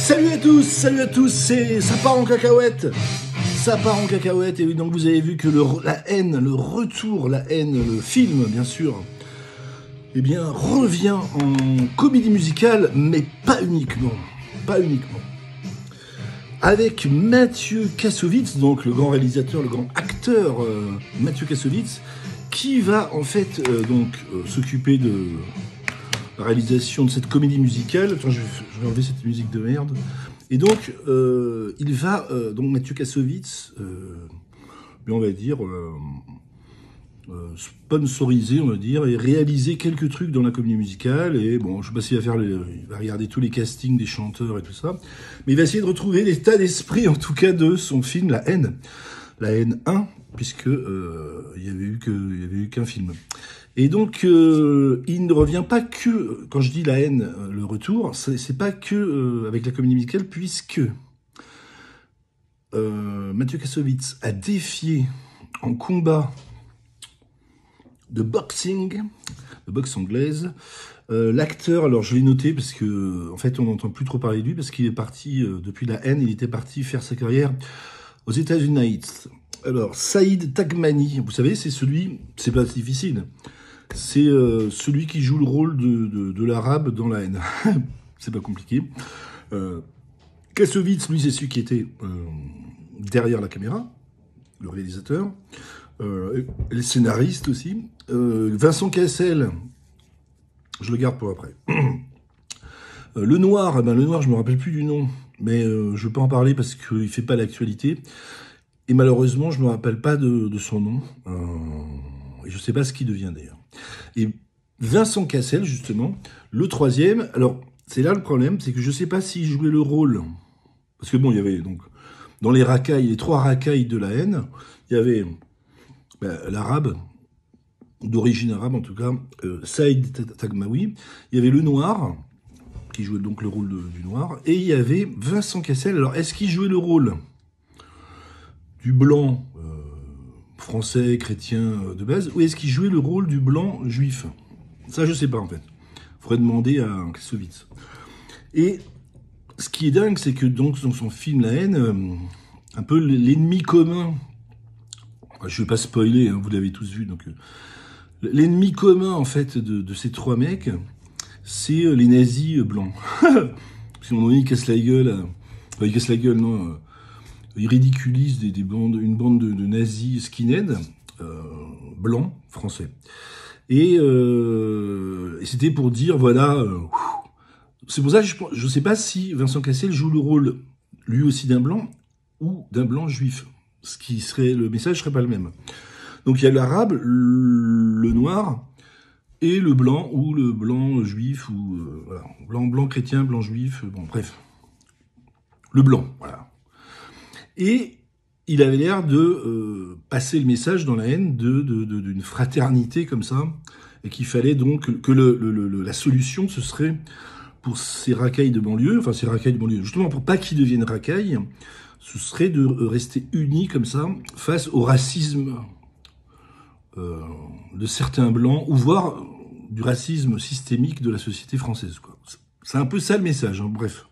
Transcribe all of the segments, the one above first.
Salut à tous, ça part en cacahuète. Ça part en cacahuète, et oui, donc vous avez vu que la haine, le film, bien sûr, eh bien, revient en comédie musicale, mais pas uniquement. Avec Mathieu Kassovitz, donc le grand réalisateur, le grand acteur Mathieu Kassovitz, qui va en fait s'occuper de la réalisation de cette comédie musicale. Attends, je vais enlever cette musique de merde. Et donc, il va, donc Mathieu Kassovitz, on va dire, sponsoriser, on va dire, et réaliser quelques trucs dans la comédie musicale. Et bon, je sais pas s'il va il va regarder tous les castings des chanteurs et tout ça, mais il va essayer de retrouver l'état d'esprit, en tout cas, de son film La Haine 1, puisque il y avait eu qu'un film. Et donc, il ne revient pas que, quand je dis La Haine, le retour, c'est pas que avec la comédie musicale, puisque Mathieu Kassovitz a défié en combat de boxing, de boxe anglaise, l'acteur, alors je l'ai noté parce que, en fait, on n'entend plus trop parler de lui, parce qu'il est parti, depuis La Haine, il était parti faire sa carrière aux États-Unis. Alors, Saïd Taghmani, vous savez, c'est pas difficile. C'est celui qui joue le rôle de l'arabe dans La Haine. C'est pas compliqué. Kassovitz, lui, c'est celui qui était derrière la caméra, le réalisateur, le scénariste aussi. Vincent Cassel, je le garde pour après. Le Noir, je me rappelle plus du nom, mais je veux pas en parler parce qu'il fait pas l'actualité. Et malheureusement, je me rappelle pas de son nom. Et je sais pas ce qu'il devient d'ailleurs. Et Vincent Cassel, justement, le troisième, alors c'est là le problème, c'est que je sais pas s'il jouait le rôle, parce que bon, il y avait donc, dans les trois racailles de La Haine, il y avait l'arabe, d'origine arabe en tout cas, Saïd Taghmaoui, il y avait le Noir, qui jouait donc le rôle du Noir, et il y avait Vincent Cassel. Alors, est-ce qu'il jouait le rôle du blanc français, chrétien de base, ou est-ce qu'il jouait le rôle du blanc juif? Ça, je sais pas, en fait. Faudrait demander à Kassovitz. Et ce qui est dingue, c'est que donc dans son film La Haine, un peu l'ennemi commun, je vais pas spoiler, hein, vous l'avez tous vu, donc l'ennemi commun, en fait, de ces trois mecs, c'est les nazis blancs. Parce qu'à un moment donné, ils cassent la gueule, non, ils ridiculisent une bande de nazis skinhead, blancs, français. Et c'était pour dire, voilà, c'est pour ça que je ne sais pas si Vincent Cassel joue le rôle, lui aussi, d'un blanc, ou d'un blanc juif. Le message serait pas le même. Donc il y a l'arabe, le noir, et le blanc, ou le blanc juif, ou voilà, blanc chrétien, blanc juif, bon bref. Le blanc, voilà. Et il avait l'air de passer le message dans La Haine d'une fraternité comme ça, et qu'il fallait donc que la solution, ce serait pour ces racailles de banlieue, justement pour pas qu'ils deviennent racailles, ce serait de rester unis comme ça face au racisme de certains blancs, ou voire du racisme systémique de la société française, quoi. C'est un peu ça le message, hein, bref.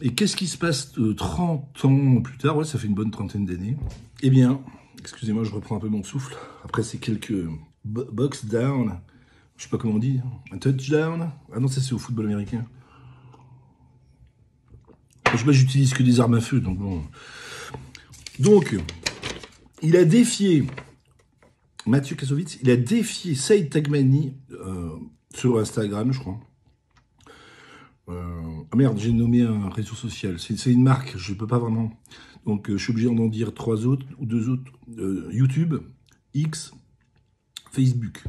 Et qu'est-ce qui se passe 30 ans plus tard? Ouais, ça fait une bonne trentaine d'années. Eh bien, excusez-moi, je reprends un peu mon souffle. Après ces quelques box down, je sais pas comment on dit, un touchdown. Ah non, ça c'est au football américain. Je sais pas, j'utilise que des armes à feu, donc bon. Donc, il a défié, Mathieu Kassovitz, il a défié Saïd Taghmani sur Instagram, je crois. Ah merde, j'ai nommé un réseau social. C'est une marque, je peux pas vraiment. Donc je suis obligé d'en dire 3 autres, ou 2 autres. YouTube, X, Facebook.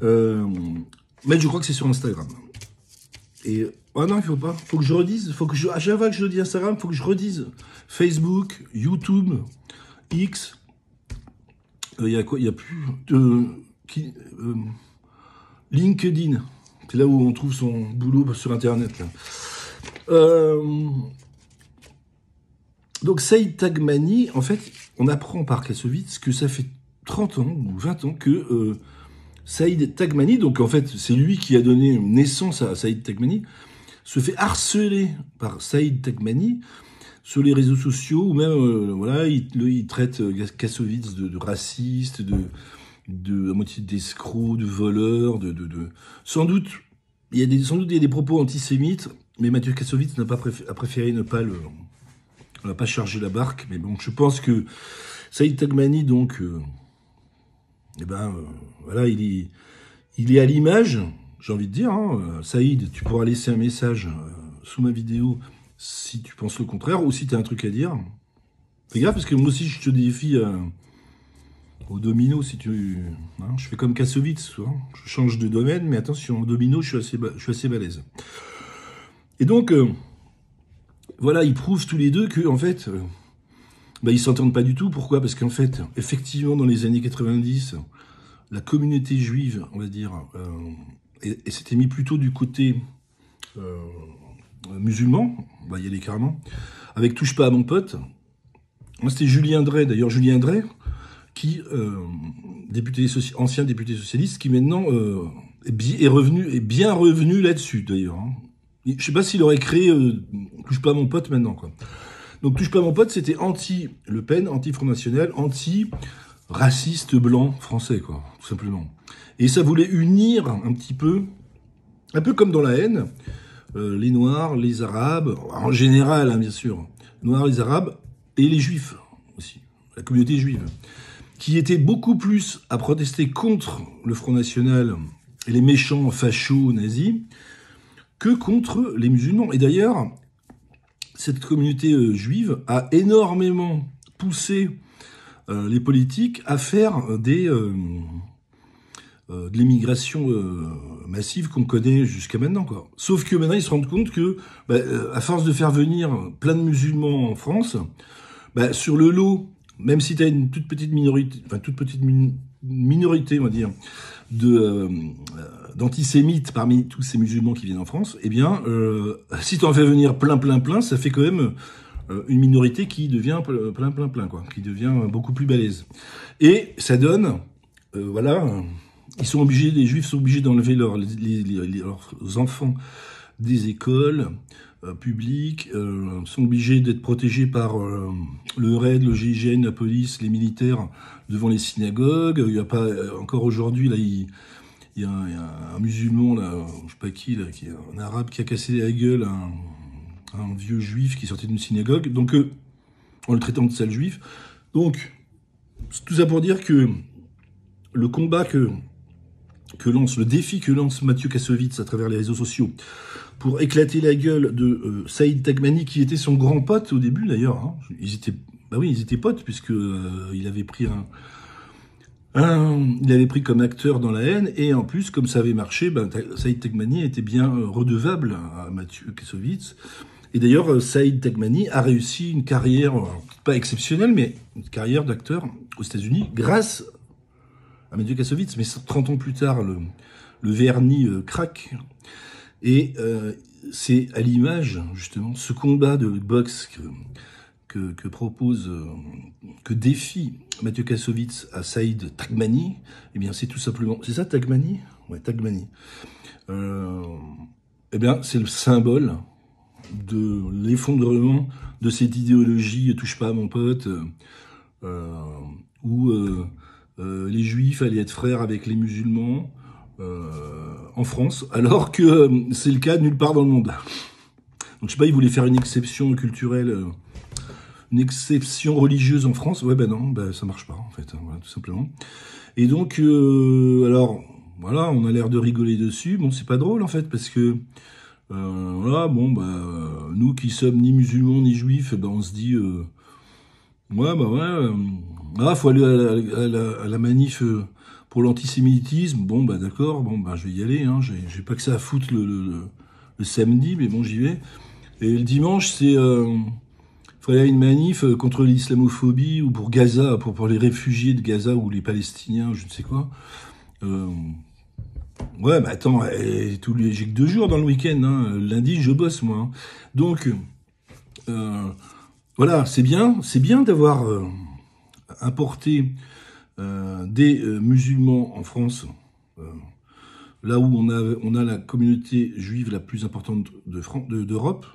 Mais je crois que c'est sur Instagram. Et ah non, il faut pas. Faut que je redise. À chaque fois que je dis Instagram, faut que je redise Facebook, YouTube, X. Il y a quoi? Il y a plus LinkedIn. C'est là où on trouve son boulot sur Internet. Là. Donc, Saïd Taghmani, en fait, on apprend par Kassovitz que ça fait 30 ans ou 20 ans que Saïd Taghmani, donc en fait, c'est lui qui a donné naissance à Saïd Taghmani, se fait harceler par Saïd Taghmani sur les réseaux sociaux, ou même, voilà, il traite Kassovitz de raciste, à moitié d'escroc, de voleur, sans doute, sans doute il y a des propos antisémites, mais Mathieu Kassovitz a préféré ne pas charger la barque. Mais bon, je pense que Saïd Taghmani, donc, voilà, il est à l'image, j'ai envie de dire, hein, Saïd, tu pourras laisser un message sous ma vidéo si tu penses le contraire, ou si tu as un truc à dire. Fais gaffe, parce que moi aussi, je te défie au domino, si tu... Hein, je fais comme Kassovitz, hein, je change de domaine, mais attention, au domino, je suis assez balèze. Et donc, voilà, ils prouvent tous les deux que, en fait, ils s'entendent pas du tout. Pourquoi? Parce qu'en fait, effectivement, dans les années 90, la communauté juive, on va dire, et s'était mis plutôt du côté musulman, on va y aller carrément, avec Touche pas à mon pote. Moi, c'était Julien Drey, d'ailleurs, Julien Drey, qui, ancien député socialiste, qui maintenant est bien revenu là-dessus, d'ailleurs. Hein. Je sais pas s'il aurait créé Touche pas à mon pote maintenant, quoi. Donc, Touche pas à mon pote, c'était anti-Le Pen, anti-Front National, anti-raciste blanc français, quoi, tout simplement. Et ça voulait unir un petit peu, un peu comme dans la haine, les Noirs, les Arabes, en général, hein, bien sûr, Noirs, les Arabes, et les Juifs aussi, la communauté juive, qui était beaucoup plus à protester contre le Front National et les méchants fachos nazis que contre les musulmans. Et d'ailleurs, cette communauté juive a énormément poussé les politiques à faire de l'immigration massive qu'on connaît jusqu'à maintenant, quoi. Sauf que maintenant, ils se rendent compte que, à force de faire venir plein de musulmans en France, sur le lot, même si tu as une toute petite minorité, on va dire, d'antisémites parmi tous ces musulmans qui viennent en France, eh bien, si tu en fais venir plein, ça fait quand même une minorité qui devient plein, quoi, qui devient beaucoup plus balèze. Et ça donne, voilà, les Juifs sont obligés d'enlever leurs enfants des écoles publiques, sont obligés d'être protégés par le RAID, le GIGN, la police, les militaires devant les synagogues. Il y a pas encore aujourd'hui là, il y a un musulman là, je sais pas qui là, qui est un arabe qui a cassé la gueule à un vieux juif qui sortait d'une synagogue. Donc en le traitant de sale juif. Donc tout ça pour dire que le combat le défi que lance Mathieu Kassovitz à travers les réseaux sociaux pour éclater la gueule de Saïd Taghmani, qui était son grand pote au début d'ailleurs. Hein. Ils étaient potes, puisque il avait pris comme acteur dans la haine, et en plus, comme ça avait marché, Saïd Taghmani était bien redevable à Mathieu Kassovitz. Et d'ailleurs, Saïd Taghmani a réussi une carrière, pas exceptionnelle, mais une carrière d'acteur aux États-Unis grâce à Mathieu Kassovitz. Mais 30 ans plus tard, le vernis craque. Et c'est à l'image, justement, ce combat de boxe que propose, que défie Mathieu Kassovitz à Saïd Taghmani. Eh bien, c'est tout simplement... C'est ça, Taghmani? Ouais, Taghmani. Eh bien, c'est le symbole de l'effondrement de cette idéologie « touche pas à mon pote », où les Juifs allaient être frères avec les musulmans, en France, alors que c'est le cas nulle part dans le monde. Donc je sais pas, ils voulaient faire une exception culturelle, une exception religieuse en France. Ouais, non, ça marche pas en fait, voilà, tout simplement. Et donc, alors, voilà, on a l'air de rigoler dessus. Bon, c'est pas drôle en fait, parce que, voilà, bon, nous qui sommes ni musulmans ni juifs, on se dit, faut aller à la manif pour l'antisémitisme. Bon, d'accord, je vais y aller, hein. J'ai pas que ça à foutre le samedi, mais bon, j'y vais. Et le dimanche, c'est... faut aller à une manif contre l'islamophobie, ou pour Gaza, pour les réfugiés de Gaza, ou les Palestiniens, je ne sais quoi. Ouais, attends, j'ai que 2 jours dans le week-end, hein. Lundi, je bosse, moi. Hein. Donc, voilà, c'est bien d'avoir importé des musulmans en France, là où on a la communauté juive la plus importante d'Europe,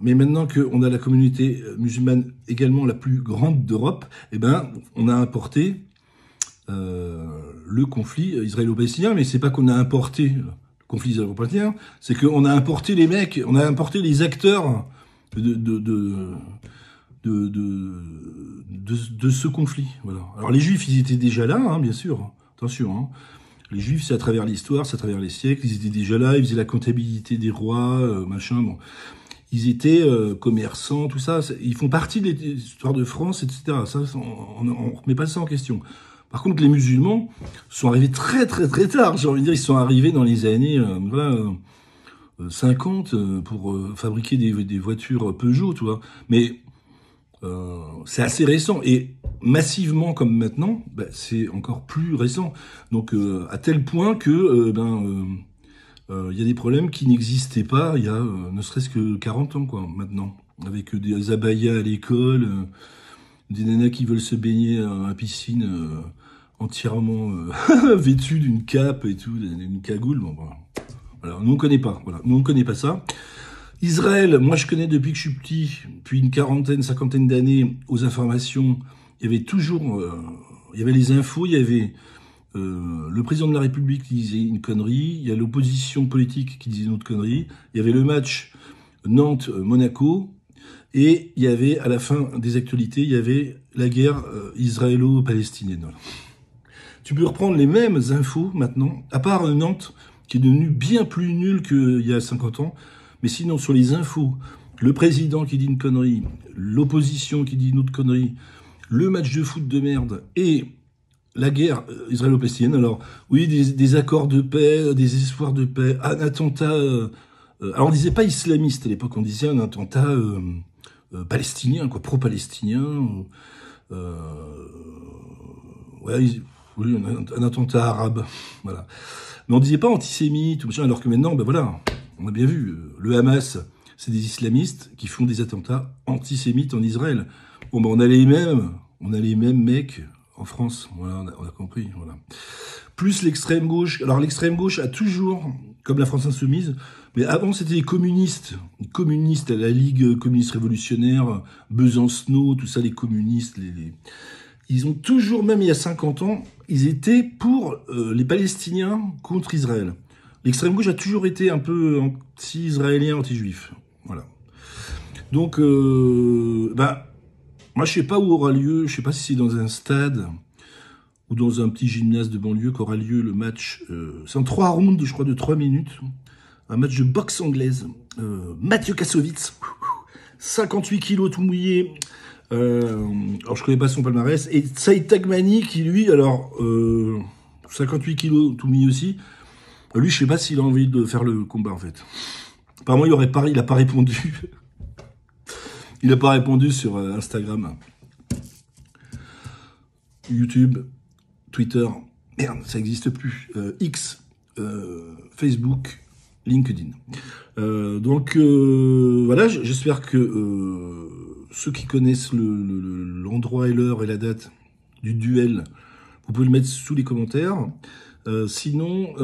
mais maintenant qu'on a la communauté musulmane également la plus grande d'Europe, eh ben, on a importé le conflit israélo-palestinien, mais c'est pas qu'on a importé le conflit israélo-palestinien, c'est qu'on a importé les mecs, on a importé les acteurs de ce conflit. Voilà. Alors les Juifs, ils étaient déjà là, hein, bien sûr. Attention, hein. Les Juifs, c'est à travers l'histoire, c'est à travers les siècles. Ils étaient déjà là, ils faisaient la comptabilité des rois, machin. Bon. Ils étaient commerçants, tout ça. Ils font partie de l'histoire de France, etc. Ça, on ne remet pas ça en question. Par contre, les musulmans sont arrivés très tard. J'ai envie de dire, ils sont arrivés dans les années 50 pour fabriquer des voitures Peugeot, tu vois. Mais c'est assez récent. Et massivement comme maintenant, ben, c'est encore plus récent. Donc, à tel point que y a des problèmes qui n'existaient pas il y a ne serait-ce que 40 ans, quoi, maintenant. Avec des abayas à l'école, des nanas qui veulent se baigner à la piscine entièrement vêtues d'une cape et tout, d'une cagoule. Bon, voilà. Nous, on connaît pas. Voilà. Nous, on connaît pas ça. Israël, moi, je connais depuis que je suis petit, depuis une cinquantaine d'années, aux informations. Il y avait toujours... il y avait les infos, il y avait... le président de la République qui disait une connerie, il y a l'opposition politique qui disait une autre connerie, il y avait le match Nantes-Monaco, et il y avait, à la fin des actualités, il y avait la guerre israélo-palestinienne. Voilà. Tu peux reprendre les mêmes infos maintenant, à part Nantes, qui est devenu bien plus nul qu'il y a 50 ans, mais sinon, sur les infos, le président qui dit une connerie, l'opposition qui dit une autre connerie, le match de foot de merde, et la guerre israélo-palestinienne, alors oui, des accords de paix, des espoirs de paix, un attentat... alors on disait pas islamiste à l'époque, on disait un attentat palestinien, quoi, pro-palestinien. Ouais, oui, un attentat arabe, voilà. Mais on disait pas antisémite, ou machin, alors que maintenant, ben voilà, on a bien vu, le Hamas, c'est des islamistes qui font des attentats antisémites en Israël. Bon, ben on a les mêmes mecs en France, voilà, on a compris, voilà. Plus l'extrême gauche. Alors l'extrême gauche a toujours, comme la France insoumise, mais avant c'était les communistes, la Ligue communiste révolutionnaire, Besancenot, tout ça, les communistes, ils ont toujours, même il y a 50 ans, ils étaient pour les Palestiniens contre Israël. L'extrême gauche a toujours été un peu anti-israélien, anti-juif, voilà. Donc, moi, je sais pas où aura lieu, je sais pas si c'est dans un stade ou dans un petit gymnase de banlieue qu'aura lieu le match. C'est en 3 rounds, je crois, de 3 minutes. Un match de boxe anglaise. Mathieu Kassovitz, 58 kilos tout mouillé. Alors, je connais pas son palmarès. Et Saïd Taghmani, qui lui, alors, 58 kilos tout mouillé aussi. Lui, je sais pas s'il a envie de faire le combat, en fait. Apparemment, il a pas répondu. Il n'a pas répondu sur Instagram, YouTube, Twitter, merde, ça n'existe plus, X, Facebook, LinkedIn. Voilà, j'espère que ceux qui connaissent l'endroit et l'heure et la date du duel, vous pouvez le mettre sous les commentaires. Sinon,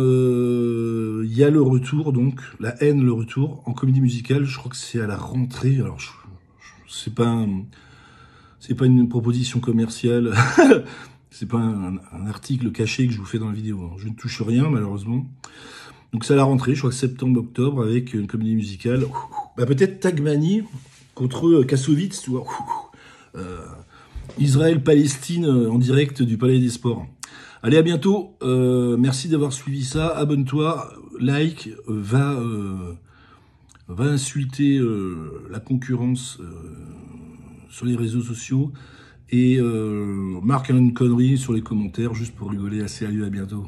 il y a le retour, donc, la haine, le retour, en comédie musicale, je crois que c'est à la rentrée, alors c'est pas une proposition commerciale, c'est pas un article caché que je vous fais dans la vidéo. Je ne touche rien, malheureusement. Donc c'est à la rentrée, je crois que septembre-octobre, avec une comédie musicale. Bah, peut-être Taghmani contre Kassovitz, tu vois. Israël-Palestine en direct du Palais des Sports. Allez, à bientôt. Merci d'avoir suivi ça. Abonne-toi, like, va insulter la concurrence sur les réseaux sociaux et marque une connerie sur les commentaires juste pour rigoler. Allez, à bientôt.